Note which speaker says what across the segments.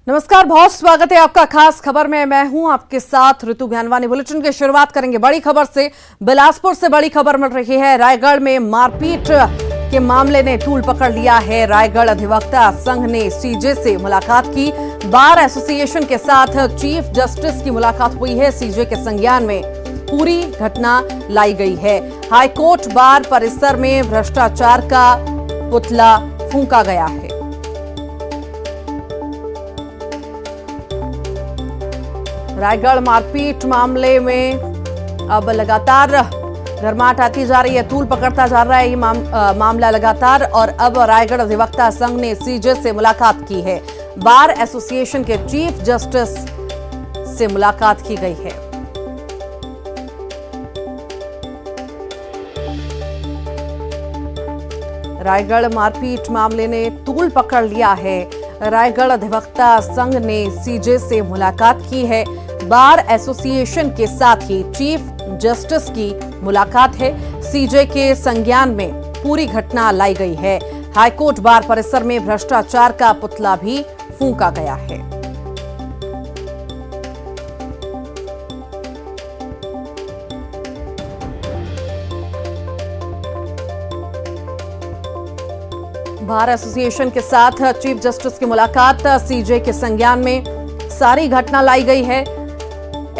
Speaker 1: नमस्कार, बहुत स्वागत है आपका खास खबर में। मैं हूं आपके साथ ऋतु ज्ञानवानी। बुलेटिन की शुरुआत करेंगे बड़ी खबर से। बिलासपुर से बड़ी खबर मिल रही है। रायगढ़ में मारपीट के मामले ने तूल पकड़ लिया है। रायगढ़ अधिवक्ता संघ ने सीजे से मुलाकात की। बार एसोसिएशन के साथ चीफ जस्टिस की मुलाकात हुई है। सीजे के संज्ञान में पूरी घटना लाई गई है। हाईकोर्ट बार परिसर में भ्रष्टाचार का पुतला फूंका गया है। रायगढ़ मारपीट मामले में अब लगातार गर्माहट आती जा रही है। तूल पकड़ता जा रहा है ये मामला लगातार। और अब रायगढ़ अधिवक्ता संघ ने सीजे से मुलाकात की है। बार एसोसिएशन के चीफ जस्टिस से मुलाकात की गई है। रायगढ़ मारपीट मामले ने तूल पकड़ लिया है। रायगढ़ अधिवक्ता संघ ने सीजे से मुलाकात की है। बार एसोसिएशन के साथ ही चीफ जस्टिस की मुलाकात है। सीजे के संज्ञान में पूरी घटना लाई गई है। हाईकोर्ट बार परिसर में भ्रष्टाचार का पुतला भी फूंका गया है। बार एसोसिएशन के साथ चीफ जस्टिस की मुलाकात। सीजे के संज्ञान में सारी घटना लाई गई है।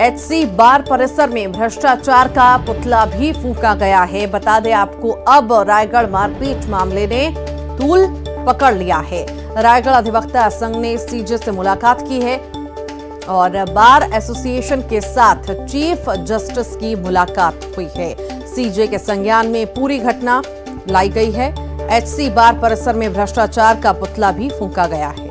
Speaker 1: एचसी बार परिसर में भ्रष्टाचार का पुतला भी फूंका गया है। बता दें आपको, अब रायगढ़ मारपीट मामले ने तूल पकड़ लिया है। रायगढ़ अधिवक्ता संघ ने सीजे से मुलाकात की है और बार एसोसिएशन के साथ चीफ जस्टिस की मुलाकात हुई है। सीजे के संज्ञान में पूरी घटना लाई गई है। एचसी बार परिसर में भ्रष्टाचार का पुतला भी फूंका गया है।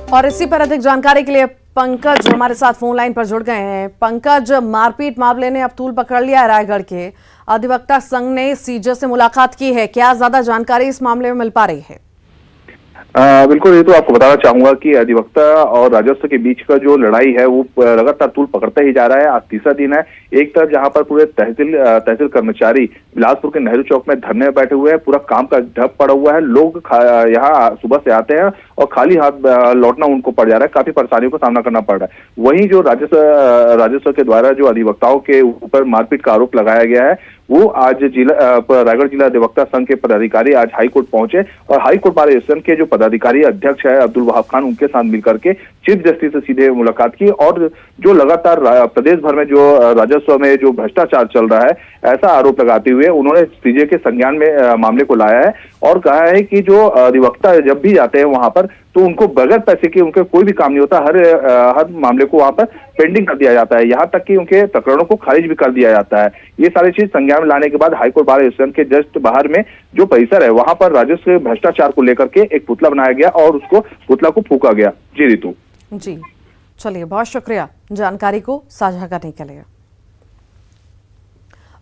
Speaker 1: और इसी पर अधिक जानकारी के लिए पंकज हमारे साथ फोन लाइन पर जुड़ गए हैं। पंकज, मारपीट मामले ने अब तूल पकड़ लिया है। रायगढ़ के अधिवक्ता संघ ने सीजे से मुलाकात की है। क्या ज्यादा जानकारी इस मामले में मिल पा रही है?
Speaker 2: बिल्कुल, ये तो आपको बताना चाहूंगा कि अधिवक्ता और राजस्व के बीच का जो लड़ाई है वो लगातार तूल पकड़ता ही जा रहा है। आज तीसरा दिन है। एक तरफ जहां पर पूरे तहसील कर्मचारी बिलासपुर के नेहरू चौक में धरने में बैठे हुए हैं, पूरा काम का ढप पड़ा हुआ है। लोग यहाँ सुबह से आते हैं और खाली हाथ लौटना उनको पड़ जा रहा है। काफी परेशानियों का सामना करना पड़ रहा है। वहीं जो राजस्व के द्वारा जो अधिवक्ताओं के ऊपर मारपीट का आरोप लगाया गया है, वो आज रायगढ़ जिला अधिवक्ता संघ के पदाधिकारी आज हाईकोर्ट पहुंचे और हाईकोर्ट बार एसोसिएशन के जो पदाधिकारी अध्यक्ष है अब्दुल वहाब खान, उनके साथ मिलकर के चीफ जस्टिस से सीधे मुलाकात की। और जो लगातार प्रदेश भर में जो राजस्व में जो भ्रष्टाचार चल रहा है, ऐसा आरोप लगाते हुए उन्होंने सीजे के संज्ञान में मामले को लाया है और कहा है कि जो अधिवक्ता जब भी जाते हैं वहां पर तो उनको बगैर पैसे के उनके कोई भी काम नहीं होता। हर मामले को वहां पर पेंडिंग कर दिया जाता है। यहाँ तक कि उनके प्रकरणों को खारिज भी कर दिया जाता है। ये सारी चीज संज्ञान में लाने के बाद हाईकोर्ट बार एसोसिएशन के जस्ट बाहर में जो परिसर है वहां पर राजस्व भ्रष्टाचार को लेकर के एक पुतला बनाया गया और उसको पुतला को फूंका गया। जी ऋतु।
Speaker 1: जी चलिए, बहुत शुक्रिया जानकारी को साझा करने के लिए।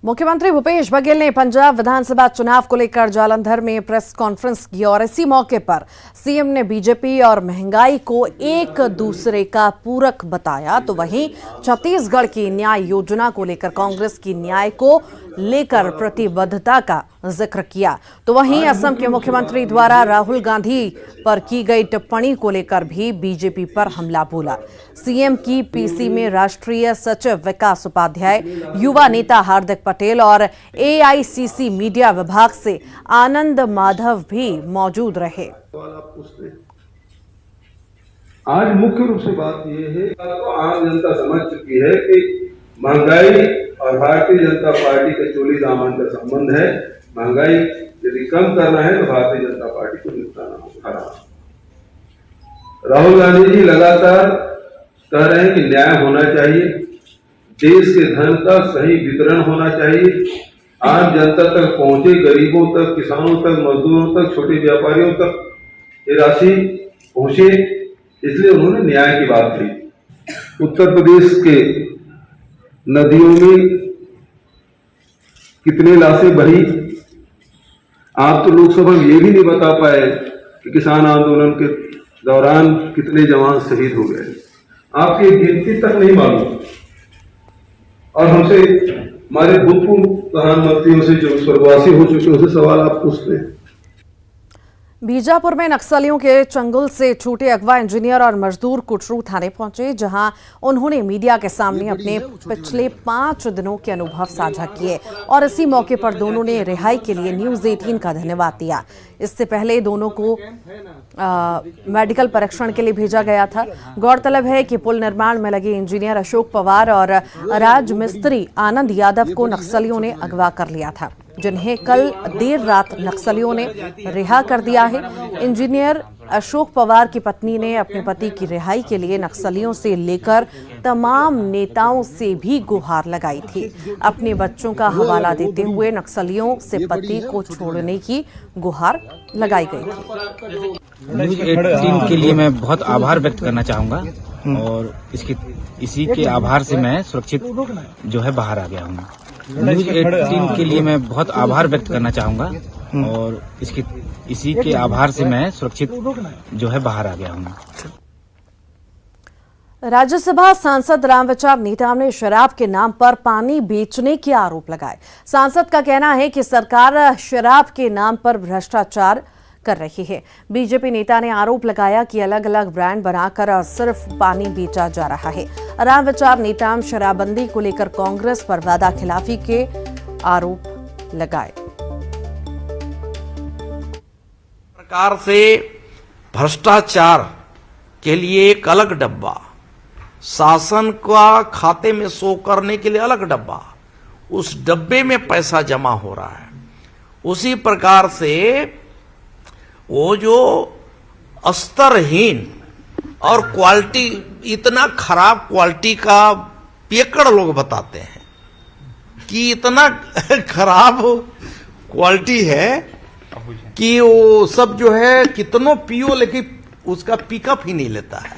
Speaker 1: मुख्यमंत्री भूपेश बघेल ने पंजाब विधानसभा चुनाव को लेकर जालंधर में प्रेस कॉन्फ्रेंस की और इसी मौके पर सीएम ने बीजेपी और महंगाई को एक दूसरे का पूरक बताया। तो वहीं छत्तीसगढ़ की न्याय योजना को लेकर कांग्रेस की न्याय को लेकर प्रतिबद्धता का जिक्र किया। तो वहीं असम के मुख्यमंत्री द्वारा राहुल गांधी पर की गई टिप्पणी को लेकर भी बीजेपी पर हमला बोला। सीएम की पीसी में राष्ट्रीय सचिव विकास उपाध्याय, युवा नेता हार्दिक पटेल और एआईसीसी मीडिया विभाग से आनंद माधव भी मौजूद रहे।
Speaker 3: आज मुख्य रूप से बात यह है, तो आम जनता समझ चुकी है कि महंगाई और भारतीय जनता पार्टी के चोली दामन का संबंध है। महंगाई यदि कम करना है तो भारतीय जनता पार्टी को निपटाना होगा। राहुल गांधी जी लगातार कह रहे हैं कि न्याय होना चाहिए, देश के धन का सही वितरण होना चाहिए, आम जनता तक पहुंचे, गरीबों तक, किसानों तक, मजदूरों तक, छोटे व्यापारियों तक ये राशि पहुंचे। इसलिए उन्होंने न्याय की बात की। उत्तर प्रदेश के नदियों में कितने लाशें बही, आप तो लोकसभा में ये भी नहीं बता पाए कि किसान आंदोलन के दौरान कितने जवान शहीद हो गए। आपकी गिनती तक नहीं मालूम। और हमसे हमारे भूतपूर्व प्रधानमंत्रियों से जो स्वर्गवासी हो चुके उनसे सवाल आप पूछते हैं।
Speaker 1: बीजापुर में नक्सलियों के चंगुल से छूटे अगवा इंजीनियर और मजदूर कुटरू थाने पहुंचे, जहां उन्होंने मीडिया के सामने अपने पिछले 5 दिनों के अनुभव साझा किए और इसी मौके पर दोनों ने रिहाई के लिए न्यूज 18 का धन्यवाद दिया। इससे पहले दोनों को मेडिकल परीक्षण के लिए भेजा गया था। गौरतलब है कि पुल निर्माण में लगे इंजीनियर अशोक पवार और राज मिस्त्री आनंद यादव को नक्सलियों ने अगवा कर लिया था, जिन्हें कल देर रात नक्सलियों ने रिहा कर दिया है। इंजीनियर अशोक पवार की पत्नी ने अपने पति की रिहाई के लिए नक्सलियों से लेकर तमाम नेताओं से भी गुहार लगाई थी। अपने बच्चों का हवाला देते हुए नक्सलियों से पति को छोड़ने की गुहार लगाई गई थी।
Speaker 4: न्यूज 18 के लिए मैं बहुत आभार व्यक्त करना चाहूंगा और इसी के आभार से मैं सुरक्षित जो है बाहर आ गया हूँ। न्यूज 18 के लिए मैं बहुत आभार व्यक्त करना चाहूंगा और इसी के आभार से मैं सुरक्षित जो है बाहर आ गया हूँ।
Speaker 1: राज्यसभा सांसद रामविचार नेताम ने शराब के नाम पर पानी बेचने के आरोप लगाए। सांसद का कहना है कि सरकार शराब के नाम पर भ्रष्टाचार कर रही है। बीजेपी नेता ने आरोप लगाया कि अलग अलग ब्रांड बनाकर सिर्फ पानी बेचा जा रहा है। रामविचार नेताम शराबबंदी को लेकर कांग्रेस पर वादा खिलाफी के आरोप लगाए।
Speaker 5: सरकार से भ्रष्टाचार के लिए एक अलग डब्बा, शासन का खाते में शो करने के लिए अलग डब्बा, उस डब्बे में पैसा जमा हो रहा है। उसी प्रकार से वो जो स्तरहीन और क्वालिटी, इतना खराब क्वालिटी का पियक्कड़ लोग बताते हैं कि इतना खराब क्वालिटी है कि वो सब जो है कितनों पियो लेकिन उसका पिकअप ही नहीं लेता है।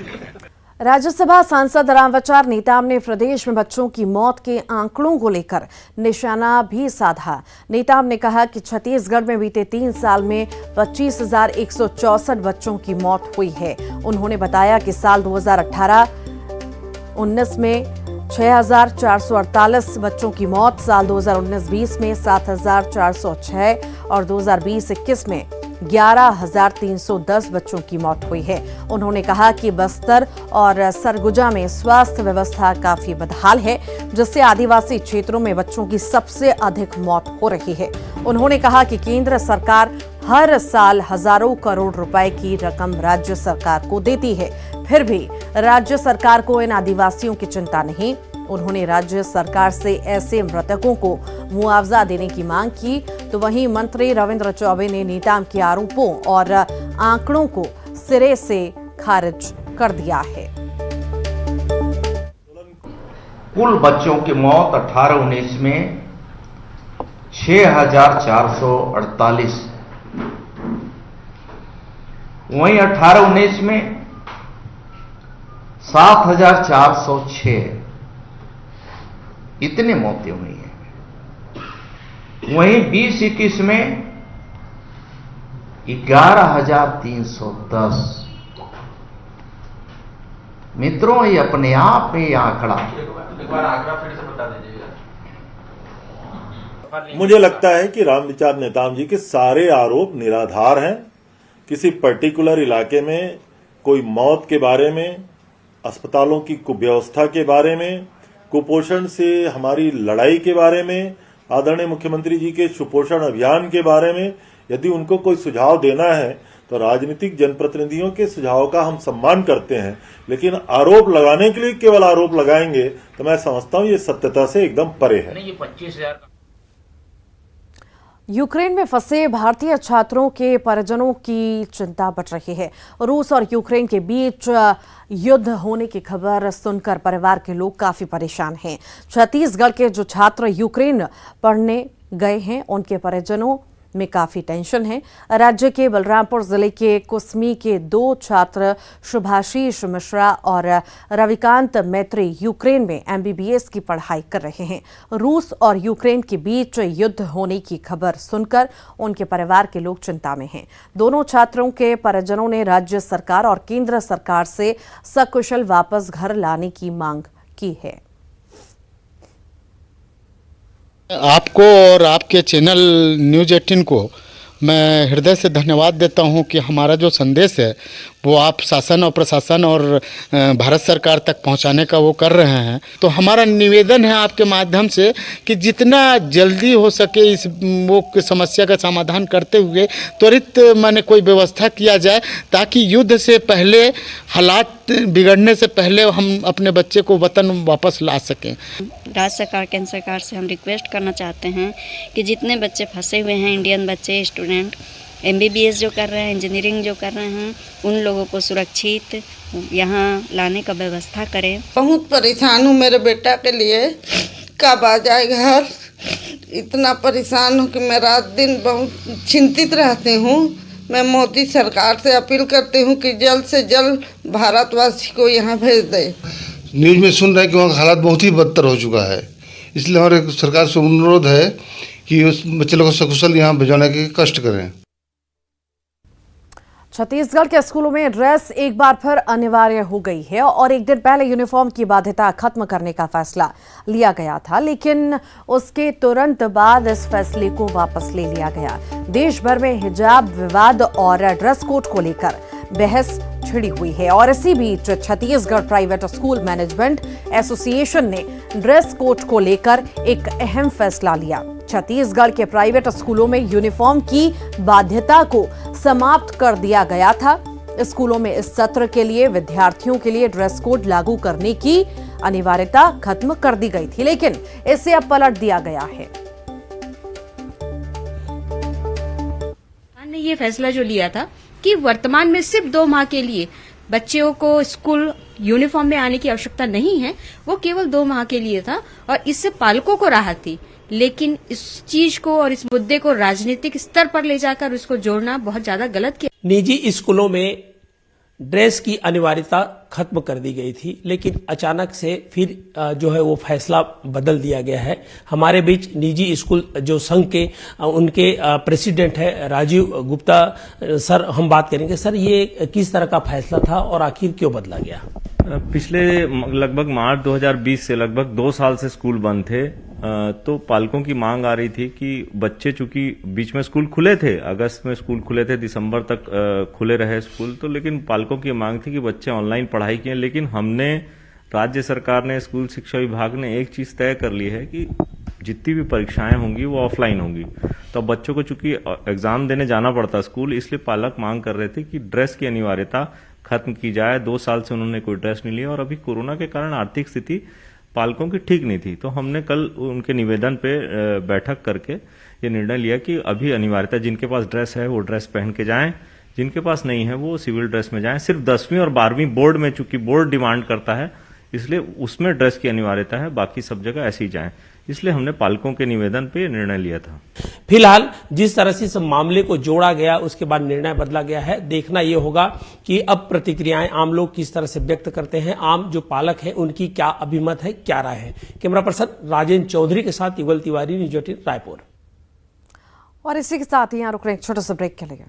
Speaker 1: राज्यसभा सांसद रामविचार नेताम ने प्रदेश में बच्चों की मौत के आंकड़ों को लेकर निशाना भी साधा। नेताम ने कहा कि छत्तीसगढ़ में बीते 3 साल में 25,164 बच्चों की मौत हुई है। उन्होंने बताया कि साल 2018-19 में 6,448 बच्चों की मौत, साल 2019-20 में 7,406 और 2020-21 में 11,310 बच्चों की मौत हुई है। उन्होंने कहा कि बस्तर और सरगुजा में स्वास्थ्य व्यवस्था काफी बदहाल है, जिससे आदिवासी क्षेत्रों में बच्चों की सबसे अधिक मौत हो रही है। उन्होंने कहा कि केंद्र सरकार हर साल हजारों करोड़ रुपए की रकम राज्य सरकार को देती है, फिर भी राज्य सरकार को इन आदिवासियों की चिंता नहीं। उन्होंने राज्य सरकार से ऐसे मृतकों को मुआवजा देने की मांग की, तो वहीं मंत्री रविंद्र चौबे ने नेताम के आरोपों और आंकड़ों को सिरे से खारिज कर दिया है।
Speaker 5: कुल बच्चों की मौत 18-19 में 6,448, वहीं 18-19 में 7,406 इतने मौतें हुई हैं। वहीं 20-21 में 11,310। मित्रों, ये अपने आप में आंकड़ा, एक बार आंकड़ा फिर से बता दीजिएगा।
Speaker 6: मुझे लगता है कि रामविचार नेताम जी के सारे आरोप निराधार हैं। किसी पर्टिकुलर इलाके में कोई मौत के बारे में, अस्पतालों की कुव्यवस्था के बारे में, कुपोषण से हमारी लड़ाई के बारे में, आदरणीय मुख्यमंत्री जी के सुपोषण अभियान के बारे में यदि उनको कोई सुझाव देना है तो राजनीतिक जनप्रतिनिधियों के सुझाव का हम सम्मान करते हैं, लेकिन आरोप लगाने के लिए केवल आरोप लगाएंगे तो मैं समझता हूं ये सत्यता से एकदम परे है।
Speaker 5: ये 25,000
Speaker 1: यूक्रेन में फंसे भारतीय छात्रों के परिजनों की चिंता बढ़ रही है। रूस और यूक्रेन के बीच युद्ध होने की खबर सुनकर परिवार के लोग काफी परेशान हैं। छत्तीसगढ़ के जो छात्र यूक्रेन पढ़ने गए हैं, उनके परिजनों में काफी टेंशन है। राज्य के बलरामपुर जिले के कुसमी के 2 छात्र शुभाशीष मिश्रा और रविकांत मैत्री यूक्रेन में MBBS की पढ़ाई कर रहे हैं। रूस और यूक्रेन के बीच युद्ध होने की खबर सुनकर उनके परिवार के लोग चिंता में हैं। दोनों छात्रों के परिजनों ने राज्य सरकार और केंद्र सरकार से सकुशल वापस घर लाने की मांग की है।
Speaker 7: आपको और आपके चैनल न्यूज़ 18 को मैं हृदय से धन्यवाद देता हूं कि हमारा जो संदेश है वो आप शासन और प्रशासन और भारत सरकार तक पहुंचाने का वो कर रहे हैं। तो हमारा निवेदन है आपके माध्यम से कि जितना जल्दी हो सके इस वो समस्या का समाधान करते हुए त्वरित माने कोई व्यवस्था किया जाए, ताकि युद्ध से पहले, हालात बिगड़ने से पहले हम अपने बच्चे को वतन वापस ला सकें।
Speaker 8: राज्य सरकार, केंद्र सरकार से हम रिक्वेस्ट करना चाहते हैं कि जितने बच्चे फंसे हुए हैं, इंडियन बच्चे, स्टूडेंट, MBBS जो कर रहे हैं, इंजीनियरिंग जो कर रहे हैं, उन लोगों को सुरक्षित यहाँ लाने का व्यवस्था करें।
Speaker 9: बहुत परेशान हूँ मेरे बेटा के लिए, कब आ जाए घर। इतना परेशान हूँ कि मैं रात दिन बहुत चिंतित रहती हूँ। मैं मोदी सरकार से अपील करती हूँ कि जल्द से जल्द भारतवासी को यहाँ भेज दे।
Speaker 10: न्यूज़ में सुन रहे हैं कि वहाँ का हालात बहुत ही बदतर हो चुका है, इसलिए हमारे सरकार से अनुरोध है कि उस बच्चे लोगों को सकुशल यहाँ भिजवाने के कष्ट करें।
Speaker 1: छत्तीसगढ़ के स्कूलों में ड्रेस एक बार फिर अनिवार्य हो गई है और एक दिन पहले यूनिफॉर्म की बाध्यता खत्म करने का फैसला लिया गया था, लेकिन उसके तुरंत बाद इस फैसले को वापस ले लिया गया। देश भर में हिजाब विवाद और ड्रेस कोड को लेकर बहस छिड़ी हुई है और इसी बीच Chhattisgarh private school management association ने ड्रेस कोड को लेकर एक अहम फैसला लिया। छत्तीसगढ़ के प्राइवेट स्कूलों में यूनिफॉर्म की बाध्यता को समाप्त कर दिया गया था। स्कूलों में इस सत्र के लिए विद्यार्थियों के लिए ड्रेस कोड लागू करने की अनिवार्यता खत्म कर दी गई थी, लेकिन इसे अब पलट दिया गया है।
Speaker 11: ने ये फैसला जो लिया था कि वर्तमान में सिर्फ 2 माह के लिए बच्चों को स्कूल यूनिफॉर्म में आने की आवश्यकता नहीं है, वो केवल 2 माह के लिए था और इससे पालकों को राहत थी। लेकिन इस चीज को और इस मुद्दे को राजनीतिक स्तर पर ले जाकर उसको जोड़ना बहुत ज्यादा गलत किया।
Speaker 12: निजी स्कूलों में ड्रेस की अनिवार्यता खत्म कर दी गई थी, लेकिन अचानक से फिर जो है वो फैसला बदल दिया गया है। हमारे बीच निजी स्कूल जो संघ के उनके प्रेसिडेंट है राजीव गुप्ता सर, हम बात करेंगे। सर, ये किस तरह का फैसला था और आखिर क्यों बदला गया?
Speaker 13: पिछले लगभग मार्च 2020 से लगभग 2 साल से स्कूल बंद थे, तो पालकों की मांग आ रही थी कि बच्चे, चूंकि बीच में स्कूल खुले थे, अगस्त में स्कूल खुले थे, दिसंबर तक खुले रहे स्कूल, तो लेकिन पालकों की मांग थी कि बच्चे ऑनलाइन पढ़ाई किए। लेकिन हमने, राज्य सरकार ने, स्कूल शिक्षा विभाग ने एक चीज तय कर ली है कि जितनी भी परीक्षाएं होंगी वो ऑफलाइन होंगी। तो बच्चों को चूंकि एग्जाम देने जाना पड़ता स्कूल, इसलिए पालक मांग कर रहे थे कि ड्रेस की अनिवार्यता खत्म की जाए। 2 साल से उन्होंने कोई ड्रेस नहीं लिया और अभी कोरोना के कारण आर्थिक स्थिति पालकों की ठीक नहीं थी, तो हमने कल उनके निवेदन पे बैठक करके ये निर्णय लिया कि अभी अनिवार्यता, जिनके पास ड्रेस है वो ड्रेस पहन के जाएं, जिनके पास नहीं है वो सिविल ड्रेस में जाएं। सिर्फ 10वीं और 12वीं बोर्ड में, चूंकि बोर्ड डिमांड करता है इसलिए उसमें ड्रेस की अनिवार्यता है, बाकी सब जगह ऐसे ही जाएं। इसलिए हमने पालकों के निवेदन पे निर्णय लिया था।
Speaker 12: फिलहाल जिस तरह से इस मामले को जोड़ा गया उसके बाद निर्णय बदला गया है। देखना यह होगा कि अब प्रतिक्रियाएं आम लोग किस तरह से व्यक्त करते हैं, आम जो पालक हैं उनकी क्या अभिमत है, क्या राय है। कैमरा पर्सन राजेंद्र चौधरी के साथ युगल तिवारी, न्यूज़ 18 रायपुर।
Speaker 1: और इसी के साथ ही यहाँ रुक रहे एक छोटा सा ब्रेक के लिए।